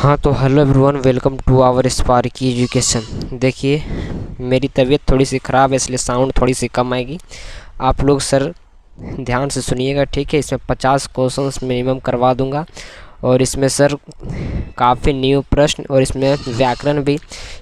हाँ तो hello everyone, welcome to our Sparky Education. देखिए, मेरी तबीयत थोड़ी सी ख़राब है इसलिए साउंड थोड़ी सी कम आएगी। आप लोग सर ध्यान से सुनिएगा, ठीक है। इसमें 50 क्वेश्चंस मिनिमम करवा दूंगा और इसमें सर काफ़ी न्यू प्रश्न और इसमें व्याकरण भी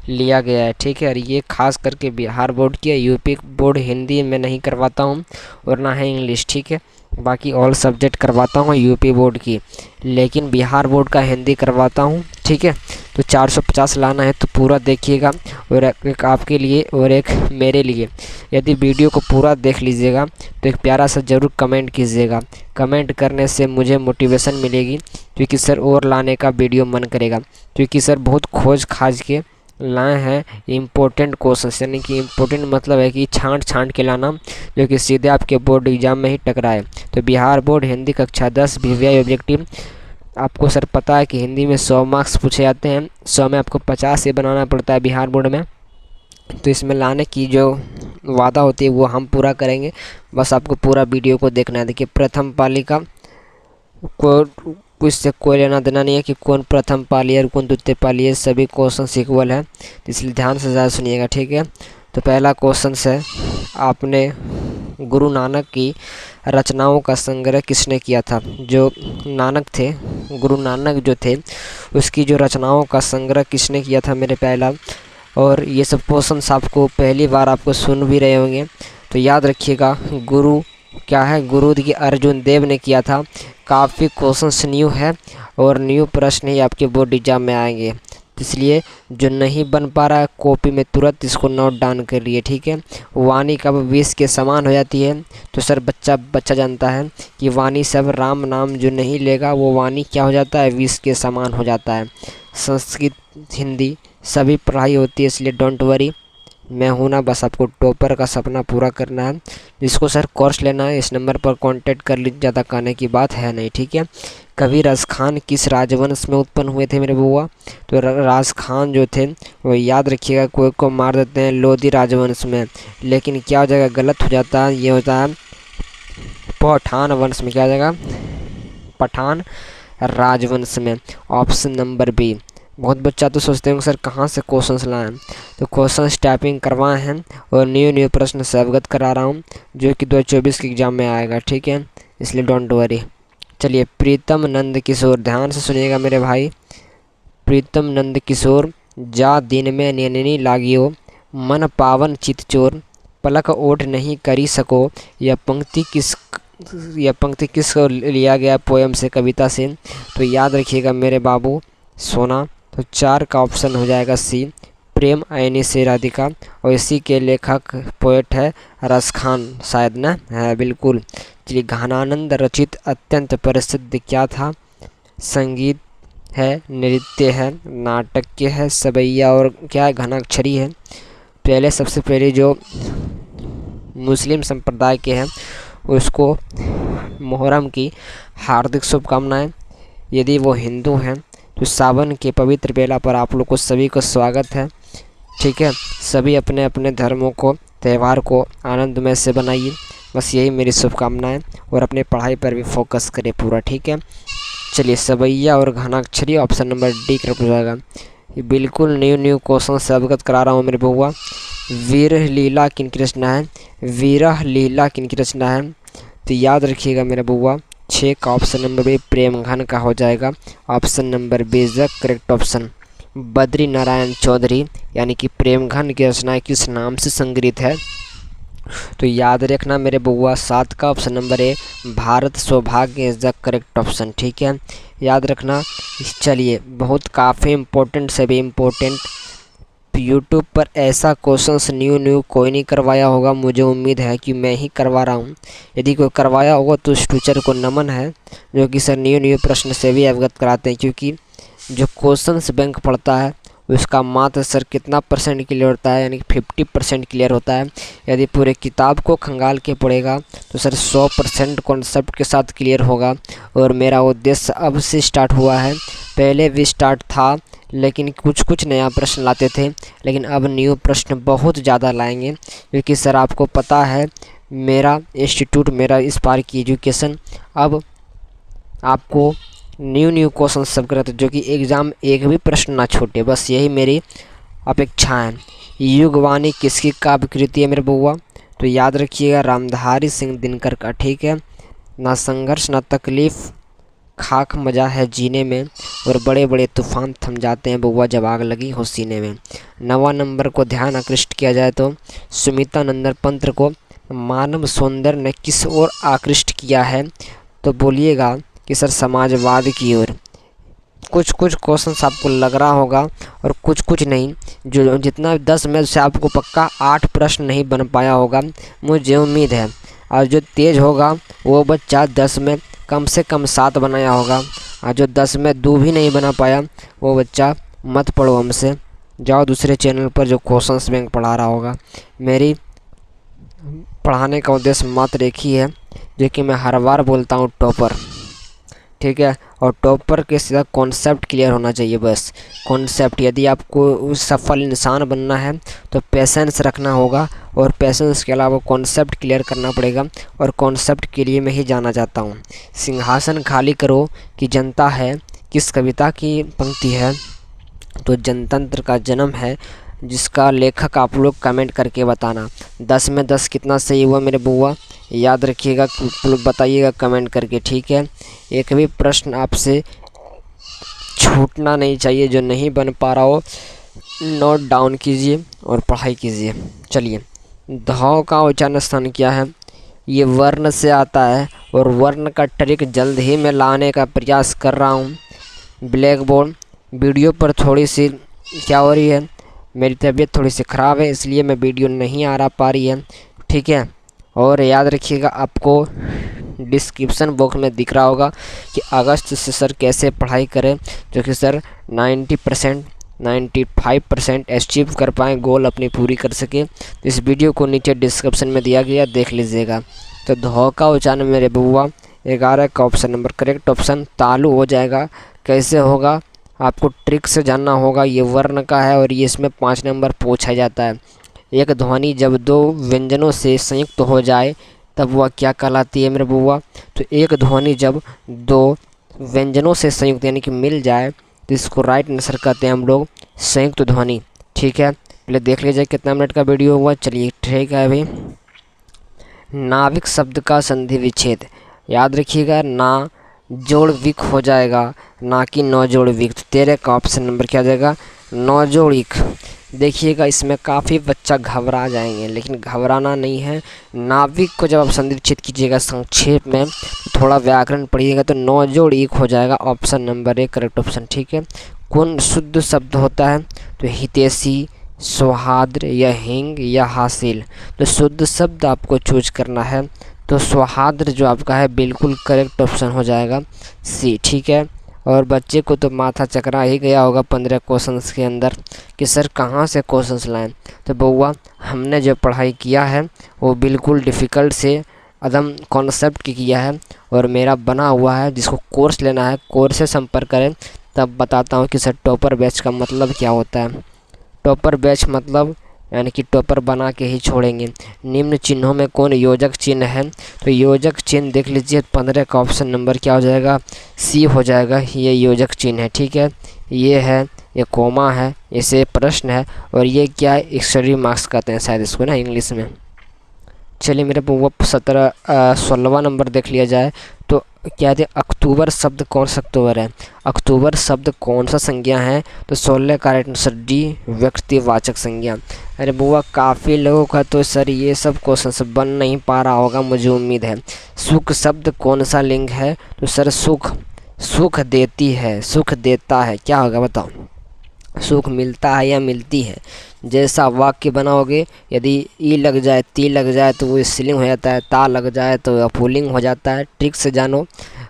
लिया गया है, ठीक है। और ये खास करके बिहार बोर्ड की है, यूपी बोर्ड हिंदी में नहीं करवाता हूँ और ना है इंग्लिश, ठीक है। बाकी ऑल सब्जेक्ट करवाता हूँ यूपी बोर्ड की, लेकिन बिहार बोर्ड का हिंदी करवाता हूँ, ठीक है। तो 450 लाना है तो पूरा देखिएगा, और एक आपके लिए और एक मेरे लिए। यदि वीडियो को पूरा देख लीजिएगा तो एक प्यारा सा ज़रूर कमेंट कीजिएगा। कमेंट करने से मुझे मोटिवेशन मिलेगी, क्योंकि सर और लाने का वीडियो मन करेगा। क्योंकि सर बहुत खोज खाज के लाए हैं इम्पोर्टेंट क्वेश्चन, यानी कि इम्पोर्टेंट मतलब है कि छांट के लाना, जो कि सीधे आपके बोर्ड एग्जाम में ही टकराए। तो बिहार बोर्ड हिंदी कक्षा 10 वीवीआई ऑब्जेक्टिव, आपको सर पता है कि हिंदी में 100 मार्क्स पूछे जाते हैं, 100 में आपको 50 से बनाना पड़ता है बिहार बोर्ड में। तो इसमें लाने की जो वादा होती है वो हम पूरा करेंगे। बस आपको पूरा वीडियो को देखना है। देखिए, प्रथम पाली का इससे कोई लेना देना नहीं है कि कौन प्रथम पाली है और कौन द्वितीय पाली है, सभी क्वेश्चन इक्वल है, इसलिए ध्यान से ज़्यादा सुनिएगा, ठीक है। तो पहला क्वेश्चन है, आपने गुरु नानक की रचनाओं का संग्रह किसने किया था? जो नानक थे, गुरु नानक जो थे, उसकी जो रचनाओं का संग्रह किसने किया था मेरे पहला। और ये सब क्वेश्चन आपको पहली बार आपको सुन भी रहे होंगे, तो याद रखिएगा। गुरु क्या है? गुरु की अर्जुन देव ने किया था। काफ़ी क्वेश्चंस न्यू है और न्यू प्रश्न ही आपके बोर्ड एग्जाम में आएंगे, इसलिए जो नहीं बन पा रहा है कॉपी में तुरंत इसको नोट डाउन कर लिए, ठीक है। वाणी कब विष के समान हो जाती है? तो सर बच्चा जानता है कि वाणी सब राम नाम जो नहीं लेगा वो वाणी क्या हो जाता है? विष के समान हो जाता है। संस्कृत हिंदी सभी पढ़ाई होती है, इसलिए डोंट वरी, मैं हूँ ना। बस आपको टॉपर का सपना पूरा करना है। जिसको सर कोर्स लेना है इस नंबर पर कांटेक्ट कर लीजिए, ज़्यादा कहने की बात है नहीं, ठीक है। कभी राज खान किस राजवंश में उत्पन्न हुए थे मेरे बुआ? तो राज खान जो थे वो याद रखिएगा, कोई को मार देते हैं लोधी राजवंश में, लेकिन क्या हो जाएगा? गलत हो जाता है, ये होता है पठान वंश में। क्या हो जाएगा? पठान राजवंश में। Option number B. बहुत बच्चा तो सोचते होंगे सर कहाँ से क्वेश्चंस लाएं, तो क्वेश्चंस टाइपिंग करवाए हैं और न्यू प्रश्न से अवगत करा रहा हूँ, जो कि 2024 के एग्जाम में आएगा, ठीक है, इसलिए डोंट वरी। चलिए, प्रीतम नंद किशोर, ध्यान से सुनिएगा मेरे भाई। प्रीतम नंद किशोर, जा दिन में नैननी लागियो, मन पावन चित चोर, पलक ओट नहीं करी सको, यह पंक्ति किस लिया गया पोएम से, कविता से? तो याद रखिएगा मेरे बाबू सोना। तो 4 का ऑप्शन हो जाएगा सी, प्रेम ऐनी से राधिका, और इसी के लेखक पोएट है रस खान, शायद ना है, बिल्कुल। चलिए, घनानंद रचित अत्यंत प्रसिद्ध क्या था? संगीत है, नृत्य है, नाटक है, सवैया और क्या है? घनाक्षरी है। पहले सबसे पहले जो मुस्लिम संप्रदाय के हैं उसको मुहर्रम की हार्दिक शुभकामनाएं। यदि वो हिंदू हैं तो सावन के पवित्र बेला पर आप लोग को सभी को स्वागत है, ठीक है। सभी अपने अपने धर्मों को, त्यौहार को आनंदमय से बनाइए, बस यही मेरी शुभकामनाएं। और अपने पढ़ाई पर भी फोकस करें पूरा, ठीक है। चलिए, सवैया और घनाक्षरी ऑप्शन नंबर डी करेक्ट हो जाएगा। ये बिल्कुल न्यू क्वेश्चन से अवगत करा रहा हूँ मेरे बुआ। वीर लीला किनकी रचना है? वीरह लीला किनकी रचना है? तो याद रखिएगा मेरा बुआ, 6 का ऑप्शन नंबर बी प्रेम घन का हो जाएगा। Option number B is the correct option. Badri Narayan Chaudhary, यानी कि प्रेम घन की रचनाएं किस नाम से संग्रहित है? तो याद रखना मेरे बुआ, 7 का ऑप्शन नंबर ए भारत सौभाग्य इज द करेक्ट ऑप्शन, ठीक है, याद रखना। चलिए, बहुत काफ़ी इम्पोर्टेंट से भी इम्पोर्टेंट, यूट्यूब पर ऐसा क्वेश्चंस न्यू कोई नहीं करवाया होगा, मुझे उम्मीद है कि मैं ही करवा रहा हूँ। यदि कोई करवाया होगा तो उस टीचर को नमन है, जो कि सर न्यू प्रश्न से भी अवगत कराते हैं। क्योंकि जो क्वेश्चंस बैंक पढ़ता है उसका मात्र सर कितना परसेंट क्लियर होता है? यानी कि 50% क्लियर होता है। यदि पूरे किताब को खंगाल के पढ़ेगा तो सर 100% कॉन्सेप्ट के साथ क्लियर होगा। और मेरा उद्देश्य अब से स्टार्ट हुआ है, पहले भी स्टार्ट था, लेकिन कुछ नया प्रश्न लाते थे, लेकिन अब न्यू प्रश्न बहुत ज़्यादा लाएंगे। क्योंकि सर आपको पता है मेरा इंस्टीट्यूट, मेरा स्पार्की एजुकेशन अब आपको न्यू क्वेश्चन सब करते, जो कि एग्ज़ाम एक भी प्रश्न ना छूटे, बस यही मेरी अपेक्षा है। युगवाणी किसकी काव्य कृति है मेरे बउआ? तो याद रखिएगा रामधारी सिंह दिनकर का, ठीक है। ना संघर्ष ना तकलीफ़, खाक मजा है जीने में, और बड़े बड़े तूफान थम जाते हैं बउआ जब आग लगी हो सीने में। 9वां नंबर को ध्यान आकृष्ट किया जाए तो सुमिता नंदन पंत को मानव सौंदर्य ने किस ओर आकृष्ट किया है? तो बोलिएगा कि सर समाजवाद की ओर। कुछ क्वेश्चंस आपको लग रहा होगा और कुछ नहीं, जो जितना 10 में से आपको पक्का 8 प्रश्न नहीं बन पाया होगा, मुझे उम्मीद है। और जो तेज़ होगा वो बच्चा 10 में कम से कम 7 बनाया होगा, और जो 10 में 2 भी नहीं बना पाया वो बच्चा मत पढ़ो हमसे, जाओ दूसरे चैनल पर जो क्वेश्चंस बैंक पढ़ा रहा होगा। मेरी पढ़ाने का उद्देश्य मात्र एक ही है, जो कि मैं हर बार बोलता हूँ, टॉपर, ठीक है। और टॉपर के सीधा कॉन्सेप्ट क्लियर होना चाहिए, बस कॉन्सेप्ट। यदि आपको सफल इंसान बनना है तो पेशेंस रखना होगा, और पेशेंस के अलावा कॉन्सेप्ट क्लियर करना पड़ेगा, और कॉन्सेप्ट के लिए मैं ही जाना चाहता हूँ। सिंहासन खाली करो कि जनता है, किस कविता की पंक्ति है? तो जनतंत्र का जन्म है, जिसका लेखक आप लोग कमेंट करके बताना। 10 में 10 कितना सही हुआ मेरे बुआ? याद रखिएगा, बताइएगा कमेंट करके, ठीक है। एक भी प्रश्न आपसे छूटना नहीं चाहिए, जो नहीं बन पा रहा हो नोट डाउन कीजिए और पढ़ाई कीजिए। चलिए, धाव का उच्चारण स्थान क्या है? ये वर्ण से आता है, और वर्ण का ट्रिक जल्द ही मैं लाने का प्रयास कर रहा हूँ। ब्लैक बोर्ड वीडियो पर थोड़ी सी क्या हो रही है, मेरी तबीयत थोड़ी सी ख़राब है, इसलिए मैं वीडियो नहीं आ पा रही है, ठीक है। और याद रखिएगा, आपको डिस्क्रिप्शन बॉक्स में दिख रहा होगा कि अगस्त से सर कैसे पढ़ाई करें, जो कि सर 90% 95% अचीव कर पाएँ, गोल अपनी पूरी कर सके। तो इस वीडियो को नीचे डिस्क्रिप्शन में दिया गया, देख लीजिएगा। तो धौ का उच्चारण मेरे बुआ 11 का ऑप्शन नंबर करेक्ट ऑप्शन तालु हो जाएगा। कैसे होगा आपको ट्रिक से जानना होगा। ये वर्ण का है, और ये इसमें 5 नंबर पूछा जाता है। एक ध्वनि जब 2 व्यंजनों से संयुक्त हो जाए तब वह क्या कहलाती है मेरे बुआ? तो एक ध्वनि जब 2 व्यंजनों से संयुक्त यानी कि मिल जाए तो इसको राइट आंसर कहते हैं हम लोग संयुक्त ध्वनि, ठीक है। पहले देख लीजिए कितना मिनट का वीडियो हुआ। चलिए ठीक है। अभी नाविक शब्द का संधि विच्छेद याद रखिएगा, ना जोड़ विक हो जाएगा, ना कि नौ जोड़ विक। तो 13 का ऑप्शन नंबर क्या आ जाएगा? नौ जोड़ इक। देखिएगा, इसमें काफ़ी बच्चा घबरा जाएंगे, लेकिन घबराना नहीं है। नाविक को जब आप संधि विच्छेद कीजिएगा संक्षेप में, थोड़ा व्याकरण पढ़िएगा, तो नौ जोड़ इक हो जाएगा ऑप्शन नंबर 1 करेक्ट ऑप्शन, ठीक है। कौन शुद्ध शब्द होता है? तो हितैषी, सौहार्द या हिंग या हासिल। तो शुद्ध शब्द आपको चूज करना है, तो सौहार्द जो आपका है बिल्कुल करेक्ट ऑप्शन हो जाएगा सी, ठीक है। और बच्चे को तो माथा चकरा ही गया होगा 15 क्वेश्चंस के अंदर कि सर कहाँ से क्वेश्चंस लाएं। तो बउआ, हमने जो पढ़ाई किया है वो बिल्कुल डिफ़िकल्ट से एकदम कॉन्सेप्ट की किया है, और मेरा बना हुआ है। जिसको कोर्स लेना है कोर्स से संपर्क करें, तब बताता हूँ कि सर टॉपर बैच का मतलब क्या होता है। टॉपर बैच मतलब यानी कि टॉपर बना के ही छोड़ेंगे। निम्न चिन्हों में कौन योजक चिन्ह है? तो योजक चिन्ह देख लीजिए, 15 का ऑप्शन नंबर क्या हो जाएगा? सी हो जाएगा। ये योजक चिन्ह है, ठीक है। ये है, ये कोमा है, इसे प्रश्न है, और ये क्या है? एक्स्ट्रा मार्क्स कहते हैं शायद इसको ना इंग्लिश में। चलिए मेरे वो 16वां नंबर देख लिया जाए तो क्या है? अक्टूबर शब्द कौन सा अक्टूबर है? अक्टूबर शब्द कौन सा संज्ञा है? तो 16 का राइट आंसर डी व्यक्तिवाचक संज्ञा। अरे बुआ, काफ़ी लोगों का तो सर ये सब क्वेश्चन सब बन नहीं पा रहा होगा, मुझे उम्मीद है। सुख शब्द कौन सा लिंग है? तो सर सुख, सुख देती है, सुख देता है, क्या होगा बताओ? सुख मिलता है या मिलती है? जैसा वाक्य बनाओगे, यदि ई लग जाए ती लग जाए तो वो स्त्रीलिंग हो जाता है, ता लग जाए तो पुल्लिंग हो जाता है। ट्रिक से जानो,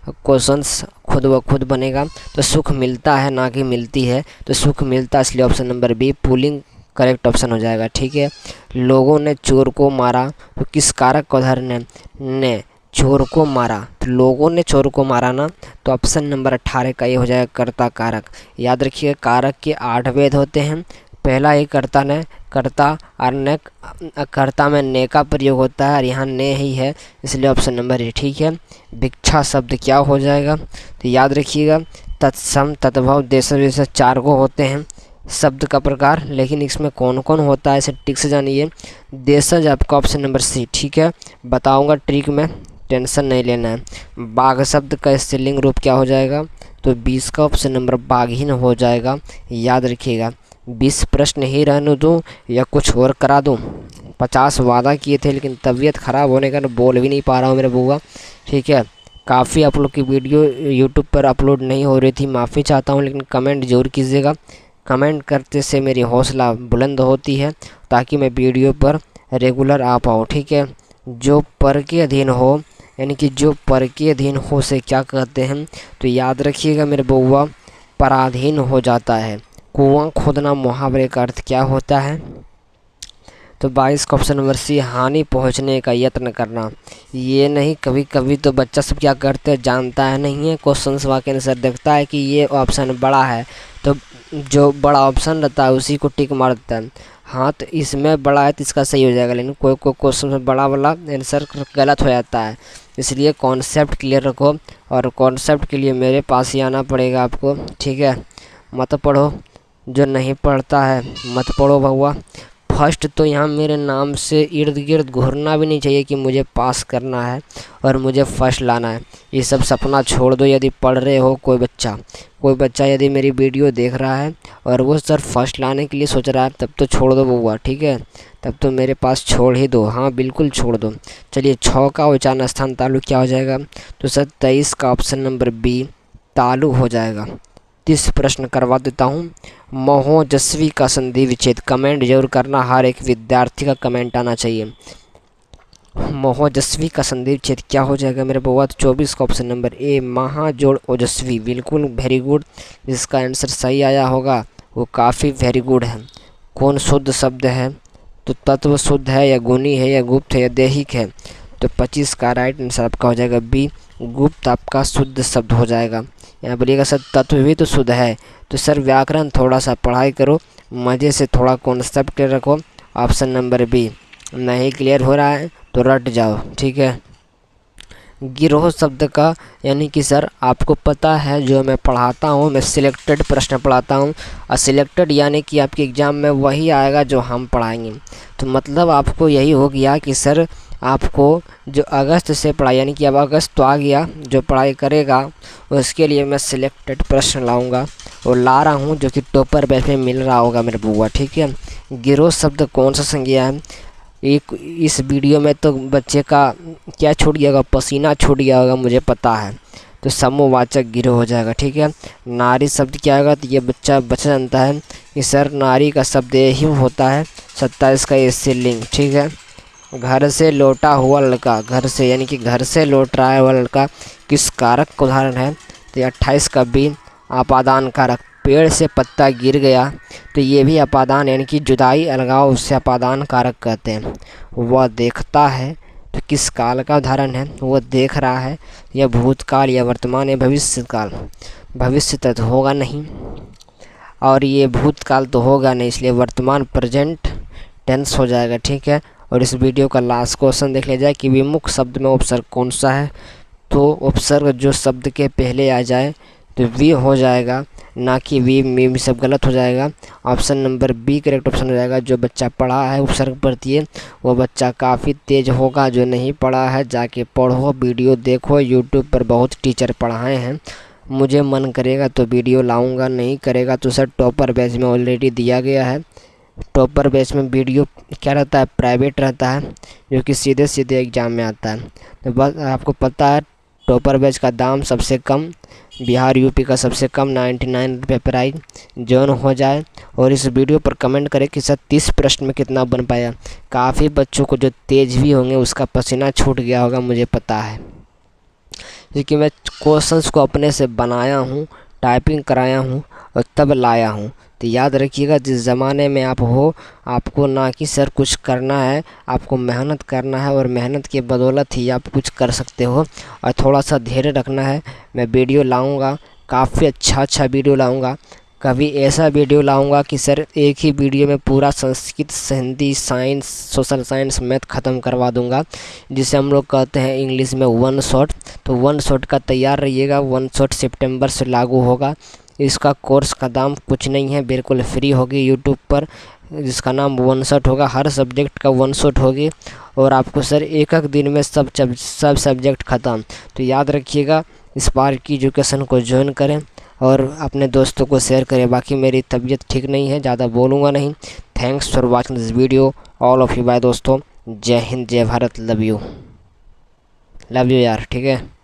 क्वेश्चंस खुद ब खुद बनेगा। तो सुख मिलता है ना कि मिलती है, तो सुख मिलता है, इसलिए ऑप्शन नंबर बी पुल्लिंग करेक्ट ऑप्शन हो जाएगा, ठीक है। लोगों ने चोर को मारा, तो किस कारक का उदाहरण है? ने चोर को मारा, तो लोगों ने चोर को मारा ना, तो ऑप्शन नंबर 18 का ये हो जाएगा कर्ता कारक। याद रखिए, कारक के 8 भेद होते हैं। पहला ही कर्ता ने कर्ता और ने कर्ता में ने का प्रयोग होता है और यहाँ ने ही है, इसलिए ऑप्शन नंबर ए ठीक है। भिक्षा शब्द क्या हो जाएगा, तो याद रखिएगा तत्सम, तद्भव, देशज विशेष 4 को होते हैं शब्द का प्रकार, लेकिन इसमें कौन कौन होता है इसे ठीक से जानिए। देशज आपका ऑप्शन नंबर सी ठीक है, बताऊंगा ट्रिक में, टेंशन नहीं लेना है। बाघ शब्द का स्त्रीलिंग रूप क्या हो जाएगा, तो 20 का ऑप्शन नंबर बाघिन हो जाएगा, याद रखिएगा। 20 प्रश्न ही रहने दूँ या कुछ और करा दूँ, 50 वादा किए थे लेकिन तबीयत ख़राब होने का बोल भी नहीं पा रहा हूँ मेरे बुआ, ठीक है। काफ़ी आप लोग की वीडियो यूट्यूब पर अपलोड नहीं हो रही थी, माफ़ी चाहता हूँ, लेकिन कमेंट ज़रूर कीजिएगा। कमेंट करते से मेरी हौसला बुलंद होती है ताकि मैं वीडियो पर रेगुलर आ पाऊँ, ठीक है। जो पर के अधीन हो, यानी कि जो पर के अधीन हो से क्या कहते हैं, तो याद रखिएगा मेरे बउआ, पराधीन हो जाता है। कुआं खोदना मुहावरे का अर्थ क्या होता है, तो 22 का ऑप्शन नंबर सी हानि पहुंचने का यत्न करना। ये नहीं, कभी कभी तो बच्चा सब क्या करते हैं जानता है नहीं है, क्वेश्चन वाक्य आंसर देखता है कि ये ऑप्शन बड़ा है तो जो बड़ा ऑप्शन रहता है उसी को टिक मार देता है। हाँ, तो इसमें बड़ा है तो इसका सही हो जाएगा, लेकिन कोई कोई क्वेश्चन में बड़ा वाला आंसर गलत हो जाता है। इसलिए कॉन्सेप्ट क्लियर रखो, और कॉन्सेप्ट के लिए मेरे पास ही आना पड़ेगा आपको, ठीक है। मत पढ़ो, जो नहीं पढ़ता है मत पढ़ो भगवा। फर्स्ट तो यहाँ मेरे नाम से इर्द गिर्द घूरना भी नहीं चाहिए कि मुझे पास करना है और मुझे फर्स्ट लाना है, ये सब सपना छोड़ दो। यदि पढ़ रहे हो कोई बच्चा यदि मेरी वीडियो देख रहा है और वो सर फर्स्ट लाने के लिए सोच रहा है, तब तो छोड़ दो बउआ, ठीक है, तब तो मेरे पास छोड़ ही दो, हाँ बिल्कुल छोड़ दो। चलिए 6 का उच्चारण स्थान तालु क्या हो जाएगा, तो सर 23 का ऑप्शन नंबर बी तालु हो जाएगा। 30 प्रश्न करवा देता हूँ। महोजस्वी का संधि विच्छेद, कमेंट जरूर करना, हर एक विद्यार्थी का कमेंट आना चाहिए। महोजस्वी का संधि विच्छेद क्या हो जाएगा मेरे बउआ, तो 24 का ऑप्शन नंबर ए महाजोड़ ओजस्वी, बिल्कुल वेरी गुड। जिसका आंसर सही आया होगा वो काफ़ी वेरी गुड है। कौन शुद्ध शब्द है, तो तत्व शुद्ध है या गुणी है या गुप्त है या दैहिक है, तो 25 का राइट आंसर आपका हो जाएगा बी, गुप्त आपका शुद्ध शब्द हो जाएगा। यहाँ बोलिएगा सर तत्व भी तो शुद्ध है, तो सर व्याकरण थोड़ा सा पढ़ाई करो, मज़े से थोड़ा कॉन्सेप्ट क्लियर रखो। ऑप्शन नंबर बी नहीं क्लियर हो रहा है तो रट जाओ, ठीक है। गिरोह शब्द का, यानी कि सर आपको पता है जो मैं पढ़ाता हूँ, मैं सिलेक्टेड प्रश्न पढ़ाता हूँ, और सिलेक्टेड यानी कि आपके एग्ज़ाम में वही आएगा जो हम पढ़ाएंगे। तो मतलब आपको यही हो गया कि सर आपको जो अगस्त से पढ़ाई, यानी कि अब अगस्त तो आ गया, जो पढ़ाई करेगा उसके लिए मैं सिलेक्टेड प्रश्न लाऊंगा और ला रहा हूँ, जो कि टॉपर बैच में मिल रहा होगा मेरे बुआ, ठीक है। गिरोह शब्द कौन सा संज्ञा है, एक इस वीडियो में तो बच्चे का क्या छूट गया होगा, पसीना छूट गया होगा मुझे पता है, तो समूहवाचक गिरोह हो जाएगा, ठीक है। नारी शब्द क्या होगा, तो ये बच्चा जानता है कि सर नारी का शब्द ही होता है, 27 का ये स्त्रीलिंग, ठीक है। घर से लौटा हुआ लड़का, घर से यानी कि घर से लौट रहा है वह लड़का किस कारक का उदाहरण है, तो 28 का बी अपादान कारक। पेड़ से पत्ता गिर गया तो ये भी अपादान, यानी कि जुदाई अलगाव, उससे अपादान कारक कहते हैं। वह देखता है तो किस काल का उदाहरण है, वह देख रहा है, यह भूतकाल या वर्तमान या भविष्य काल, भविष्य तो होगा नहीं और ये भूतकाल तो होगा नहीं, इसलिए वर्तमान प्रेजेंट टेंस हो जाएगा, ठीक है। और इस वीडियो का लास्ट क्वेश्चन देख लिया जाए कि विमुख शब्द में उपसर्ग कौन सा है, तो उपसर्ग जो शब्द के पहले आ जाए तो वी हो जाएगा, ना कि वी में भी सब गलत हो जाएगा। Option number B correct option हो जाएगा। जो बच्चा पढ़ा है उपसर्ग प्रत्यय वो बच्चा काफ़ी तेज होगा, जो नहीं पढ़ा है जाके पढ़ो, वीडियो देखो, यूट्यूब पर बहुत टीचर पढ़ाए हैं। मुझे मन करेगा तो वीडियो लाऊंगा, नहीं करेगा तो सर टॉपर बैच में ऑलरेडी दिया गया है। टॉपर बैच में वीडियो क्या रहता है, प्राइवेट रहता है, जो कि सीधे सीधे एग्ज़ाम में आता है। तो बस आपको पता है टॉपर बैच का दाम सबसे कम, बिहार यूपी का सबसे कम 99 रुपये प्राइस जॉइन हो जाए। और इस वीडियो पर कमेंट करें कि सर 30 प्रश्न में कितना बन पाया। काफ़ी बच्चों को जो तेज भी होंगे उसका पसीना छूट गया होगा, मुझे पता है, क्योंकि मैं क्वेश्चंस को अपने से बनाया हूँ, टाइपिंग कराया हूँ और तब लाया हूँ। तो याद रखिएगा जिस ज़माने में आप हो, आपको ना कि सर कुछ करना है, आपको मेहनत करना है और मेहनत की बदौलत ही आप कुछ कर सकते हो। और थोड़ा सा धैर्य रखना है, मैं वीडियो लाऊंगा, काफ़ी अच्छा वीडियो लाऊंगा, कभी ऐसा वीडियो लाऊंगा कि सर एक ही वीडियो में पूरा Sanskrit, Hindi, science, social science, math ख़त्म करवा दूंगा, जिसे हम लोग कहते हैं इंग्लिश में वन शॉट। तो वन शॉट का तैयार रहिएगा। वन शॉट सितंबर से लागू होगा। इसका कोर्स का दाम कुछ नहीं है, बिल्कुल फ्री होगी यूट्यूब पर, जिसका नाम वन शॉट होगा। हर सब्जेक्ट का वन शॉट होगी और आपको सर एक दिन में सब सब्जेक्ट ख़त्म। तो याद रखिएगा, स्पार्क की एजुकेशन को ज्वाइन करें और अपने दोस्तों को शेयर करें। बाकी मेरी तबीयत ठीक नहीं है, ज़्यादा बोलूँगा नहीं। Thanks for watching this video all of you. Bye दोस्तों, जय हिंद, जय भारत, लव यू यार, ठीक है।